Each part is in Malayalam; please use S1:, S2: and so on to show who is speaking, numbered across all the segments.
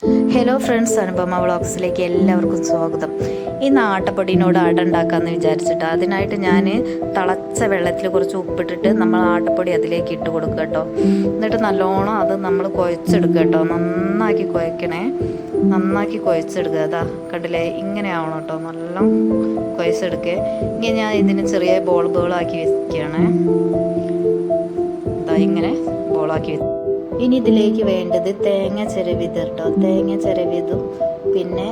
S1: ഹലോ ഫ്രണ്ട്സ്, അനുപമ വ്ളോഗ്സിലേക്ക് എല്ലാവർക്കും സ്വാഗതം. ഇന്ന് ആട്ടപ്പൊടിയോട് അട ഉണ്ടാക്കാമെന്ന് വിചാരിച്ചിട്ട് അതിനായിട്ട് ഞാൻ തിളച്ച വെള്ളത്തിൽ കുറച്ച് ഉപ്പിട്ടിട്ട് നമ്മൾ ആട്ടപ്പൊടി അതിലേക്ക് ഇട്ട് കൊടുക്കുക കേട്ടോ. എന്നിട്ട് നല്ലോണം അത് നമ്മൾ കുഴച്ചെടുക്കുക കേട്ടോ. നന്നാക്കി കുഴക്കണേ, നന്നാക്കി കുഴച്ചെടുക്കുക. അതാ കണ്ടില്ലേ, ഇങ്ങനെ ആവണം കേട്ടോ. നല്ല കുഴച്ചെടുക്കുക. ഇങ്ങനെ ഞാൻ ഇതിന് ചെറിയ ബോളാക്കി വെക്കുകയാണ്. ഇതാ ഇങ്ങനെ ബോളാക്കി വെച്ച് ഇനി ഇതിലേക്ക് വേണ്ടത് തേങ്ങ ചിരവിയത് കേട്ടോ. തേങ്ങ ചിരവിയതും പിന്നെ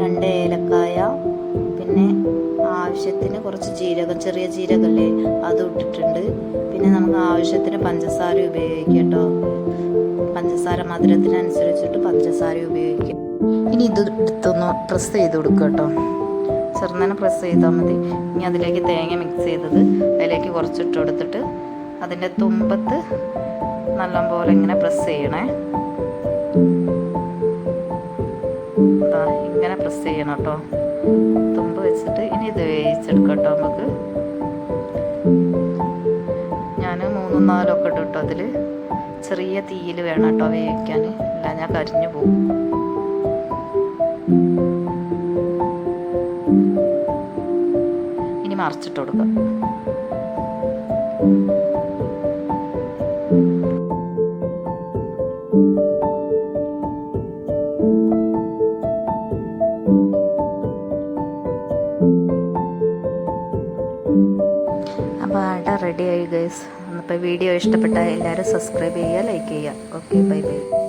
S1: 2 ഏലക്കായ, പിന്നെ ആവശ്യത്തിന് കുറച്ച് ജീരകം, ചെറിയ ജീരകമല്ലേ, അതും ഇട്ടിട്ടുണ്ട്. പിന്നെ നമുക്ക് ആവശ്യത്തിന് പഞ്ചസാര ഉപയോഗിക്കാം കേട്ടോ. പഞ്ചസാര മധുരത്തിനനുസരിച്ചിട്ട് പഞ്ചസാര ഉപയോഗിക്കാം. ഇനി ഇത് എടുത്തൊന്ന് പ്രസ് ചെയ്ത് കൊടുക്കുക കേട്ടോ. ചെറുങ്ങനെ പ്രസ് ചെയ്താൽ മതി. ഇനി അതിലേക്ക് തേങ്ങ മിക്സ് ചെയ്തത് അതിലേക്ക് കുറച്ചിട്ട് കൊടുത്തിട്ട് അതിൻ്റെ തുമ്പത്ത് നല്ലപോലെ ഇങ്ങനെ പ്രസ് ചെയ്യണേ. ഇങ്ങനെ പ്രസ് ചെയ്യണം കേട്ടോ, തുമ്പ് വെച്ചിട്ട്. ഇനി ഇത് വേവിച്ചെടുക്കാം കേട്ടോ. നമുക്ക് ഞാൻ 3-4 ഒക്കെ ഇട്ടു. അതിൽ ചെറിയ തീയിൽ വേണം കേട്ടോ വേവിക്കാൻ, ഇല്ല ഞാൻ കരിഞ്ഞു പോകും. ഇനി മറിച്ചിട്ട് കൊടുക്കാം. അപ്പോൾ അട റെഡി ആയി ഗൈസ്. അപ്പോൾ വീഡിയോ ഇഷ്ടപ്പെട്ടാൽ എല്ലാവരും സബ്സ്ക്രൈബ് ചെയ്യുക, ലൈക്ക് ചെയ്യുക. Okay, bye bye.